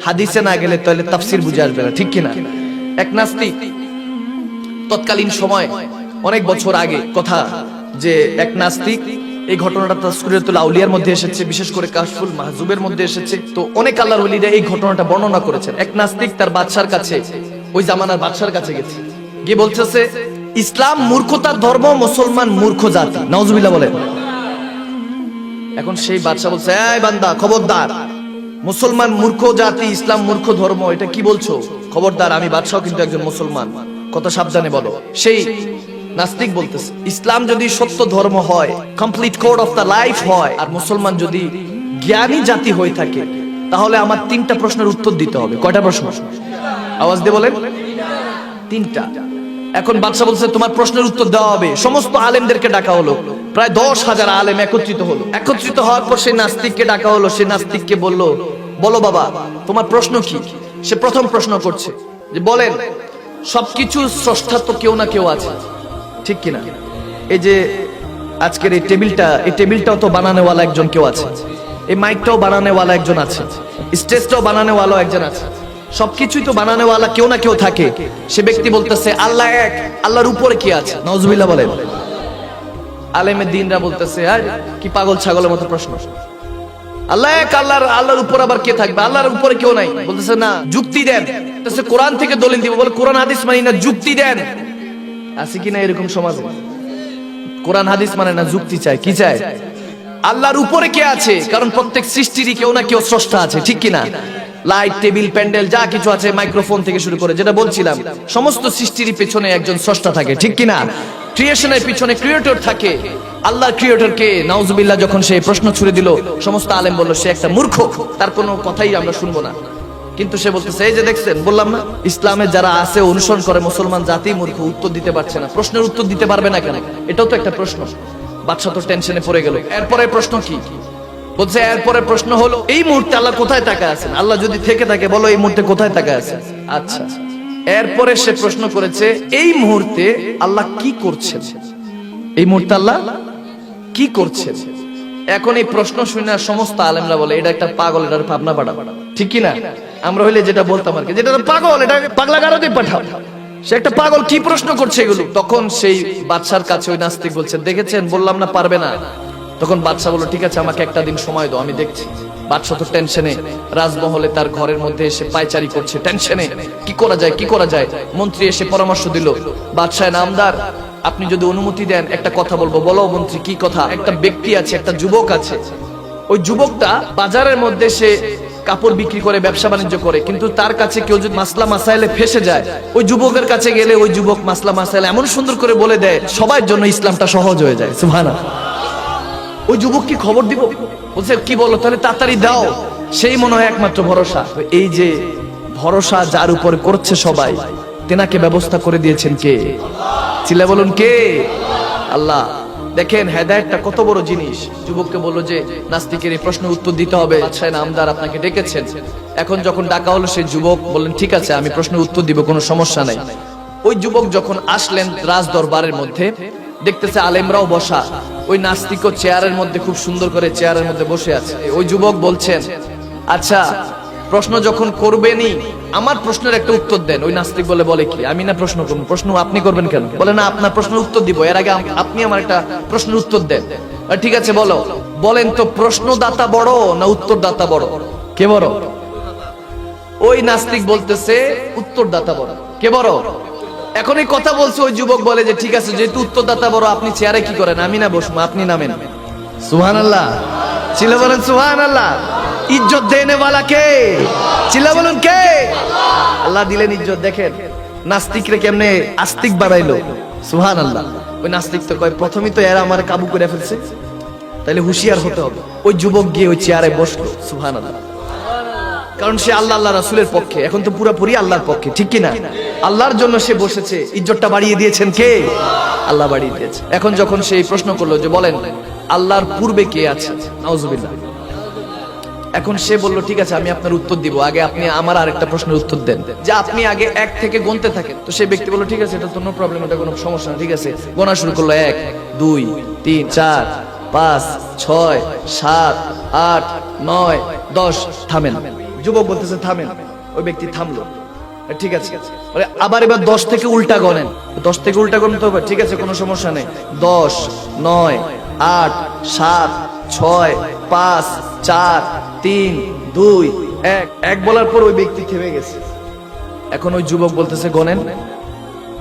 হাদিসে না গেলে তাহলে তাফসীর বুঝে আসবে না, ঠিক কিনা? এক নাস্তিক তৎকালীন সময় অনেক বছর আগে কথা, যে এক নাস্তিক, এই ঘটনাটা তাসকিরাতুল আউলিয়ার মধ্যে এসেছে, বিশেষ করে কাশফুল মাহজুবের মধ্যে এসেছে। তো অনেক আল্লাহর ওলিরা এই ঘটনাটা বর্ণনা করেছেন। এক নাস্তিক তার বাদশার কাছে, ওই জামানার বাদশার কাছে গেছে, গিয়ে বলতেছে ইসলাম মূর্খতার ধর্ম, মুসলমান মূর্খ জাতি। নাউজুবিল্লাহ বলেন। এখন সেই বাদশা বলছে, এই বান্দা খবরদার, মুসলমান মূর্খ জাতি, ইসলাম মূর্খ ধর্ম, এটা কি বলছো? খবরদার, আমি বাদশাও কিন্তু একজন মুসলমান, কথা সাবধানে বলো। সেই নাস্তিক বলতেছে, ইসলাম যদি সত্য ধর্ম হয়, complete code of the life হয়, আর মুসলমান যদি জ্ঞানী জাতি হয়ে থাকে, তাহলে আমার 3টা প্রশ্নের উত্তর দিতে হবে। কয়টা প্রশ্ন? আওয়াজ দিয়ে বলেন। 3টা। এখন বাদশা বলছে তোমার প্রশ্নের উত্তর দেওয়া হবে। সমস্ত আলেমদেরকে ডাকা হলো, প্রায় 10,000 আলেম একত্রিত হলো। একত্রিত হওয়ার পর সেই নাস্তিককে ডাকা হলো। সেই নাস্তিককে বলল, বলো বাবা, তোমার প্রশ্ন কি? সে প্রথম প্রশ্ন করছে যে বলেন, সবকিছু স্রষ্টা তো কেউ না কেউ আছে, ঠিক কিনা? এই যে আজকের এই টেবিলটাও তো বানানোওয়ালা একজন কেউ আছে, এই মাইকটাও বানানোওয়ালা একজন আছে, স্টেজটাও বানানোওয়ালা একজন আছে, সবকিছুই তো বানানোওয়ালা কেউ না কেউ থাকে। সে ব্যক্তি বলতেছে আল্লাহ এক, আল্লাহর উপরে কি আছে? নাউজুবিল্লাহ বলেন। আলেমে দ্বীনরা বলতেছে, আর কি পাগল ছাগলের মতো প্রশ্ন, আল্লাহ এক, আল্লাহর উপর আবার কে থাকবে? আল্লাহর উপরে কেউ নাই। বলতেছে না, যুক্তি দেন। বলতেছে কোরআন থেকে দলিল দিব। বলে কোরআন হাদিস মানি না, যুক্তি দেন। আছে কিনা এরকম সমাজে? কোরআন হাদিস মানে না, যুক্তি চায়। কি চায়? আল্লাহর উপরে কে আছে? কারণ প্রত্যেক সৃষ্টিরই কেউ না কেউ স্রষ্টা আছে, ঠিক কিনা? লাইট, টেবিল, প্যান্ডেল যা কিছু আছে, মাইক্রোফোন থেকে শুরু করে, যেটা বলছিলাম, সমস্ত সৃষ্টির পেছনে একজন স্রষ্টা থাকে, ঠিক কিনা? ক্রিয়েশনের পিছনে ক্রিয়েটর থাকে। আল্লাহর ক্রিয়েটর কে? নাউজুবিল্লাহ। যখন সে প্রশ্ন ছুড়ে দিল, সমস্ত আলেম বলল সে একটা মূর্খ, তার কোনো কথাই আমরা শুনবো না। কিন্তু সে বলতেছে, এই যে দেখছেন, বললাম না, ইসলামে যারা আছে অনুসরণ করে, মুসলমান জাতি মূর্খ, উত্তর দিতে পারছে না। প্রশ্নের উত্তর দিতে পারবে না কেন? এটাও তো একটা প্রশ্ন। বাদশা তো টেনশনে পড়ে গেল। এরপরে প্রশ্ন কি? বলছে এরপরে প্রশ্ন হলো, এই মুহূর্তে আল্লাহ কোথায় তাকায় আছেন? আল্লাহ যদি থেকে থাকে, বলো এই মুহূর্তে কোথায় তাকায় আছেন? আচ্ছা, এরপরে সে প্রশ্ন করেছে, এই মুহূর্তে আল্লাহ কি করছেন? এই মুহূর্তে আল্লাহ কি করছেন? এখন এই প্রশ্ন শুনে সমস্ত আলেমরা বলে এটা একটা পাগল, এটার ভাবনা পাঠা, ঠিক কিনা? আমরা হইলে যেটা বলতাম আর কি, যেটা পাগল, এটা পাগলা গারদে পাঠাও, সে একটা পাগল, কি প্রশ্ন করছে এগুলো? তখন সেই বাদশার কাছে ওই নাস্তিক বলছে, দেখেছেন, বললাম না পারবে না। তখন বাদশা বলল, ঠিক আছে, আমাকে একটা দিন সময় দাও, আমি দেখছি। বাদশা তো টেনশনে, রাজমহলে তার ঘরের মধ্যে এসে পায়চারি করছে, টেনশনে, কি করা যায়, কি করা যায়? মন্ত্রী এসে পরামর্শ দিল, বাদশাহ নামদার, আপনি যদি অনুমতি দেন একটা কথা বলবো। বলো মন্ত্রী, কি কথা? একটা ব্যক্তি আছে, একটা যুবক আছে, ওই যুবকটা বাজারের মধ্যে সে কাপড় বিক্রি করে, ব্যবসা বাণিজ্য করে, কিন্তু তার কাছে কেউ যদি মাসলা মাসাইলে ফেসে যায়, ওই যুবকের কাছে গেলে ওই যুবক মাসলা মাসাইল এমন সুন্দর করে বলে দেয়, সবার জন্য ইসলামটা সহজ হয়ে যায়। সুবহানাল্লাহ। ওই যুবক কি খবর দিব? বলছে কি বলো, তাহলে তাড়াতাড়ি দাও, সেই মনে হয় একমাত্র ভরসা। এই যে ভরসা যার উপরে করছে সবাই, তেনাকে ব্যবস্থা করে দিয়েছেন কে? চিল্লা বলুন, কে? আল্লাহ। দেখেন হেদায়েতটা কত বড় জিনিস। যুবককে বললো যে নাস্তিকের এই প্রশ্নের উত্তর দিতে হবে, বাদশাহ নামদার আপনাকে ডেকেছেন। এখন যখন ডাকা হলো, সেই যুবক বললেন, ঠিক আছে, আমি প্রশ্নের উত্তর দিব, কোনো সমস্যা নাই। ওই যুবক যখন আসলেন রাজ দরবারের মধ্যে, দেখতেছে আলেমরাও বসা, ওই নাস্তিকও চেয়ারের মধ্যে, খুব সুন্দর করে চেয়ারের মধ্যে বসে আছে। ওই যুবক বলছেন, আচ্ছা, প্রশ্ন যখন করবেনই, আমার প্রশ্নের একটা উত্তর দেন। ওই নাস্তিক বলে কি, আমি না প্রশ্ন করবো? প্রশ্ন আপনি করবেন কেন? বলে না, আপনার প্রশ্নের উত্তর দিব, এর আগে আপনি আমার একটা প্রশ্নের উত্তর দেন। ঠিক আছে, বলো, বলেন তো, প্রশ্নদাতা বড় না উত্তরদাতা বড়? কে বড়? ওই নাস্তিক বলতেছে উত্তরদাতা বড়। কে বড়? এখন এই কথা বলছে, ওই যুবক বলে যে ঠিক আছে, যেহেতু উত্তরদাতা বড়, আপনি চেয়ারে কি করেন, আমি না বসবো, আপনি নামেন। সুবহানাল্লাহ। চিল্লা বলেন সুবহানাল্লাহ। ইজ্জত দেনে ওয়ালা কে? চিল্লা বলুন, কে? আল্লাহ দিলেন ইজ্জত। দেখেন নাস্তিকরে কেমনে আস্তিক বানাইলো। সুবহানাল্লাহ। ওই নাস্তিক তো কয়, প্রথমেই তো এরা আমার কাবু করে ফেলছে, তাহলে হুঁশিয়ার হতে হবে। ওই যুবক গিয়ে ওই চেয়ারে বসলো। সুবহানাল্লাহ। কারণ সে আল্লাহ রাসূলের পক্ষে, এখন তো পুরোপুরি আল্লাহর পক্ষে, ঠিক কিনা? আল্লাহর জন্য সে বসেছে। ইজ্জতটা বাড়িয়ে দিয়েছেন কে? আল্লাহ বাড়িয়ে দিয়েছে। এখন যখন সে প্রশ্ন করলো যে বলেন আল্লাহর পূর্বে কে আছে? নাউজুবিল্লাহ। এখন সে বলল, ঠিক আছে, আমি আপনার উত্তর দিব, আগে আপনি আমার আরেকটা প্রশ্নের উত্তর দেন, যে আপনি আগে 1 থেকে গুনতে থাকেন। তো সেই ব্যক্তি বলল, ঠিক আছে, এটা তো নো প্রবলেম, এটা কোনো সমস্যা না, ঠিক আছে। গোনা শুরু করলো, 1 2 3 4 5 6 7 8 9 10। থামেন, যুবক বলতেছে থামেন, ওই ব্যক্তি থামলো, ঠিক আছে। আবার এবার 10 থেকে উল্টা গণেন, 10 থেকে উল্টা গণতে হবে, ঠিক আছে কোনো সমস্যা নেই। 10, 9, 8, 7, 6, 5, 4, 3, 2, 1 এক বলার পর ওই ব্যক্তি থেমে গেছে। এখন ওই যুবক বলতেছে গণেন।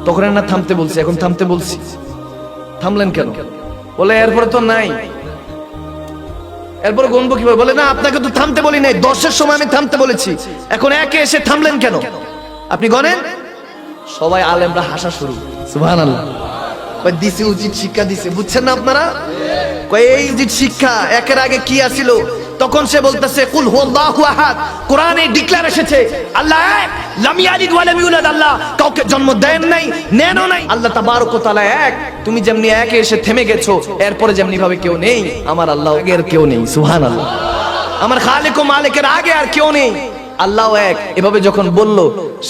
তখন না থামতে বলছি, এখন থামতে বলছি, থামলেন কেন? বলে এরপরে তো নাই, এরপরে গণবো কিভাবে? বলে না আপনাকে তো থামতে বলি নাই, 10-এর সময় আমি থামতে বলেছি, এখন একে এসে থামলেন কেন? আপনি গণেন। সবাই আলেমরা হাসা শুরু, সুবহানাল্লাহ। দিছে উচিত শিক্ষা দিছে, বুঝছেন না আপনারা? এই উচিত শিক্ষা একের আগে কি আছিল? তখন সে বলতেছে কুল হুয়াল্লাহু আহাদ, কোরআনে ডিক্লেয়ার এসেছে আল্লাহ এক, লাম ইয়ালিদ ওয়া লাম ইউলাদ, আল্লাহ কাউকে জন্ম দেন নাই, নেনও নাই, আল্লাহ তাবারক ওয়া তাআলা এক। তুমি যেমনি একে এসে থেমে গেছো, এরপরে যেমনি ভাবে কেউ নেই, আমার আল্লাহ আগের কেউ নেই, সুবহানাল্লাহ। আমার খালিক ও মালিকের আগে আর কেউ নেই, আল্লাহ এক। এভাবে যখন বলল,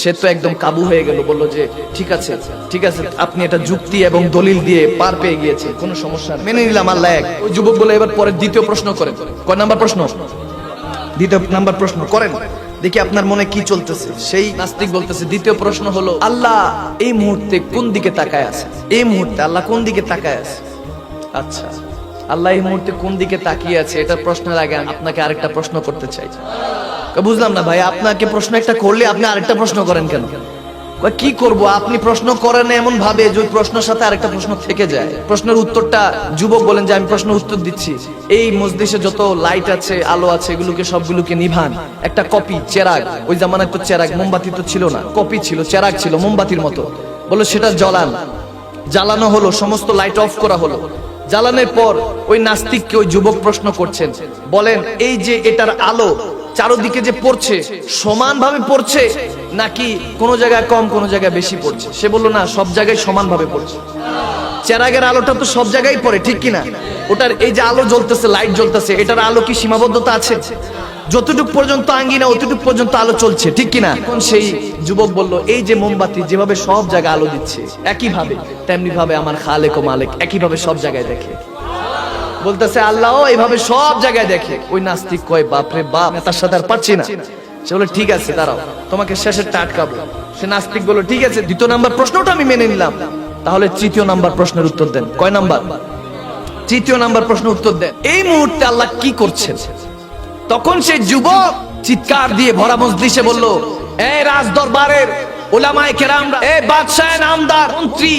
সে তো একদম কাবু হয়ে গেল, বলল যে ঠিক আছে ঠিক আছে, আপনি এটা যুক্তি এবং দলিল দিয়ে পার পেয়ে গিয়েছেন, কোনো সমস্যা নেই, মেনে নিলাম আল্লাহ এক। ওই যুবক বলে এবার পরে দ্বিতীয় প্রশ্ন করেন। কয় নাম্বার প্রশ্ন? দ্বিতীয় নাম্বার প্রশ্ন করেন, দেখি আপনার মনে কি চলতেছে। সেই নাস্তিক বলতেছে দ্বিতীয় প্রশ্ন হলো আল্লাহ এই মুহূর্তে কোন দিকে তাকায় আছে? এই মুহূর্তে আল্লাহ কোন দিকে তাকায় আছে? আচ্ছা, আল্লাহ এই মুহূর্তে কোন দিকে তাকিয়ে আছে, এটা প্রশ্নের আগে আপনাকে আরেকটা প্রশ্ন করতে চাই। বুঝলাম না ভাই, আপনাকে প্রশ্ন একটা করলে আপনি আরেকটা প্রশ্ন করেন কেন? কি করব, আপনি প্রশ্ন করেন এমন ভাবে যে প্রশ্নের সাথে আরেকটা প্রশ্ন থেকে যায়। প্রশ্নের উত্তরটা যুবক বলেন যে আমি প্রশ্ন উত্তর দিচ্ছি, এই মজলিসে যত লাইট আছে, আলো আছে, এগুলোকে সবগুলোকে নিভান। একটা কপি চেরাগ, ওই জামানায় তো চেরাগ, মোমবাতি তো ছিল না, কপি ছিল, চেরাগ ছিল মোমবাতির মতো, বলো সেটা জ্বলান। জ্বালানো হলো, সমস্ত লাইট অফ করা হলো। জ্বালানোর পর ওই নাস্তিককে ওই যুবক প্রশ্ন করছেন, বলেন এই যে এটার আলো চারদিকে যে পড়ছে, সমানভাবে পড়ছে নাকি কোন জায়গায় কম কোন জায়গায় বেশি পড়ছে? সে বলল না, সব জায়গায় সমানভাবে পড়ছে। চেরাগের আলোটা তো সব জায়গায় পড়ে, ঠিক কিনা? ওটার এই যে আলো জ্বলতেছে, লাইট জ্বলতেছে, এটার আলো কি সীমাবদ্ধতা আছে? যতটুকু পর্যন্ত আঙ্গিনা অতটুকু পর্যন্ত আলো চলছে, ঠিক কিনা? এখন সেই যুবক বলল এই যে মোমবাতি যেভাবে সব জায়গায় আলো দিচ্ছে, একই ভাবে তেমনি ভাবে আমার খালেক ও মালিক একই ভাবে সব জায়গায় দেখে। বলতেছে আল্লাহ এইভাবে সব জায়গায় দেখে। ওই নাস্তিক কয় বাপরে বাপ, তার সাথে আর পারছি না। সে বলে ঠিক আছে দাঁড়াও, তোমাকে শেষেরটা আটকাবো। সে নাস্তিক বলল ঠিক আছে, দ্বিতীয় নাম্বার প্রশ্নটা আমি মেনে নিলাম, তাহলে তৃতীয় নাম্বার প্রশ্নের উত্তর দেন। কয় নাম্বার? তৃতীয় নাম্বার প্রশ্ন উত্তর দেন, এই মুহূর্তে আল্লাহ কি করছেন? তখন সেই যুবক চিৎকার দিয়ে ভরা মজলিসে বলল, এই রাজ দরবারের উলামায়ে কেরামরা, এই বাদশাহ নামদার মন্ত্রী,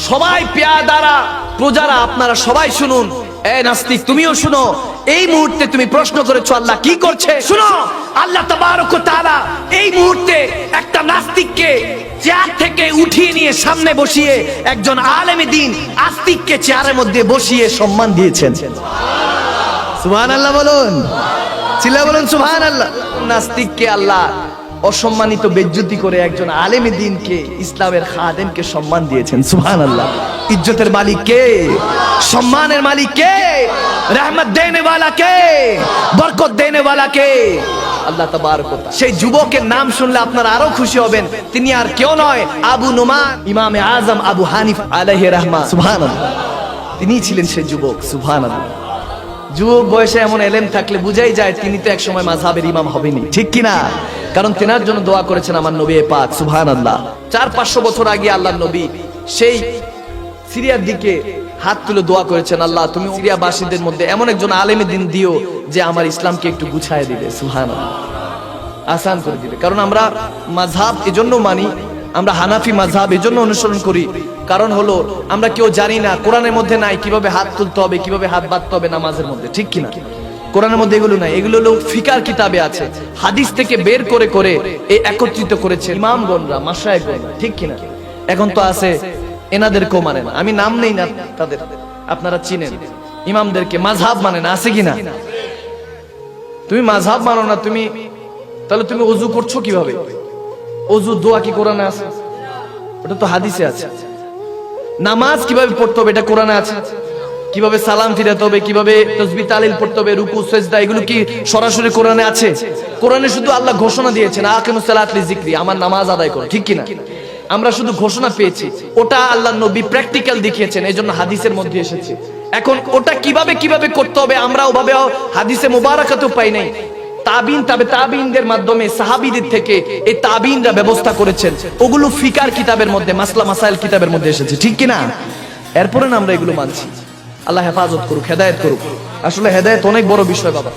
সবাই পেয়াদারা, প্রজারা, আপনারা সবাই শুনুন। এই নাস্তিক তুমিও শুনো, এই মুহূর্তে তুমি প্রশ্ন করেছো আল্লাহ কি করছে, শুনো। আল্লাহ তাবারক ওয়া তাআলা এই মুহূর্তে একটা নাস্তিককে চেয়ার থেকে উঠিয়ে নিয়ে সামনে বসিয়ে একজন আলেমে দ্বীন আস্তিককে চেয়ারের মধ্যে বসিয়ে সম্মান দিয়েছেন। সুবহানাল্লাহ বলুন, চিল্লা বলুন সুবহানাল্লাহ। নাস্তিককে আল্লাহ অসম্মানিত বেজ্জতি করে একজন আলেমে দ্বীনকে, ইসলামের খাদেমকে সম্মান দিয়েছেন। সুবহানাল্লাহ। ইজ্জতের মালিক কে? সম্মানের মালিক কে? রহমত দেনে वाला কে? বরকত দেনে वाला কে? আল্লাহ তাবারক ওয়া তাআলা। সেই যুবকের নাম শুনলে আপনারা আরো খুশি হবেন, তিনি আর কেউ নয়, আবু নুমান ইমামে আজম আবু হানিফা আলাইহি রাহমা। সুবহানাল্লাহ, তিনি ছিলেন সেই যুবক। সুবহানাল্লাহ। যুবক বয়সে এমন এলেম থাকলে বুঝাই যায় তিনি তো একসময় মাযহাবের ইমাম হবেনি, ঠিক কিনা? কারণ তেনার জন্য দোয়া করেছেন আমার নবী পাক। সুবহানাল্লাহ। 400-500 বছর আগে আল্লাহর নবী সেই সিরিয়ার দিকে হাত তুলে দোয়া করেছেন, আল্লাহ তুমি সিরিয়াবাসীদের মধ্যে এমন একজন আলেমে দ্বীন দিও যে আমার ইসলামকে একটু গুছায় দিবে, সুবহানাল্লাহ, আসান করে দিবে। কারণ আমরা মাযহাব এজন্য মানি, আমরা হানাফি মাযহাব এজন্য অনুসরণ করি, কারণ হলো আমরা কেউ জানি না, কোরআনের মধ্যে নাই কিভাবে হাত তুলতে হবে, কিভাবে হাত বাঁধতে হবে নামাজের মধ্যে, ঠিক কিনা? কোরআনের মধ্যে এগুলো নাই, এগুলো হলো ফিকার কিতাবে আছে, হাদিস থেকে বের করে করে এই একত্রিত করেছে ইমামগণরা, মাশায়েখগণরা, ঠিক কিনা? এখন তো আছে এনাদেরকেও মানে না, আমি নাম নেই না তাদের, আপনারা চিনেন ইমামদেরকে, মাযহাব মানে না, আছে কিনা? তুমি মাযহাব মানো না, তুমি তাহলে তুমি ওযু করছো কিভাবে? ওযু দোয়া কি কোরআনে আছে? ওটা তো হাদিসে আছে। নামাজ কিভাবে পড়তে হবে এটা কোরআনে আছে। কিভাবে সালাম ফিরাতে হবে, কিভাবে তাসবিহ তাহলিল পড়তে হবে, রুকু সিজদা, এগুলো কি সরাসরি কোরআনে আছে? কোরআনে শুধু আল্লাহ ঘোষণা দিয়েছেন আকিমুস সালাত লিযিকরি, আমার নামাজ আদায় করো, ঠিক কিনা? আমরা শুধু ঘোষণা পেয়েছি, ওটা আল্লাহর নবী প্র্যাকটিক্যাল দেখিয়েছেন, এজন্য হাদিসের মধ্যে এসেছে। এখন ওটা কিভাবে কিভাবে করতে হবে আমরা ওভাবে হাদিসে মুবারাকাতেও পাই নাই, তাবিন তাবে তাবিনদের মাধ্যমে সাহাবীদের থেকে এই তাবিনরা ব্যবস্থা করেছেন, ওগুলো ফিকার কিতাবের মধ্যে, মাসলা মাসাইল কিতাবের মধ্যে এসেছে, ঠিক কিনা? এরপরে না আমরা এগুলো মানছি। আল্লাহ হেফাজত করুক, হেদায়েত করুক। আসলে হেদায়েত অনেক বড় বিষয় বাবা।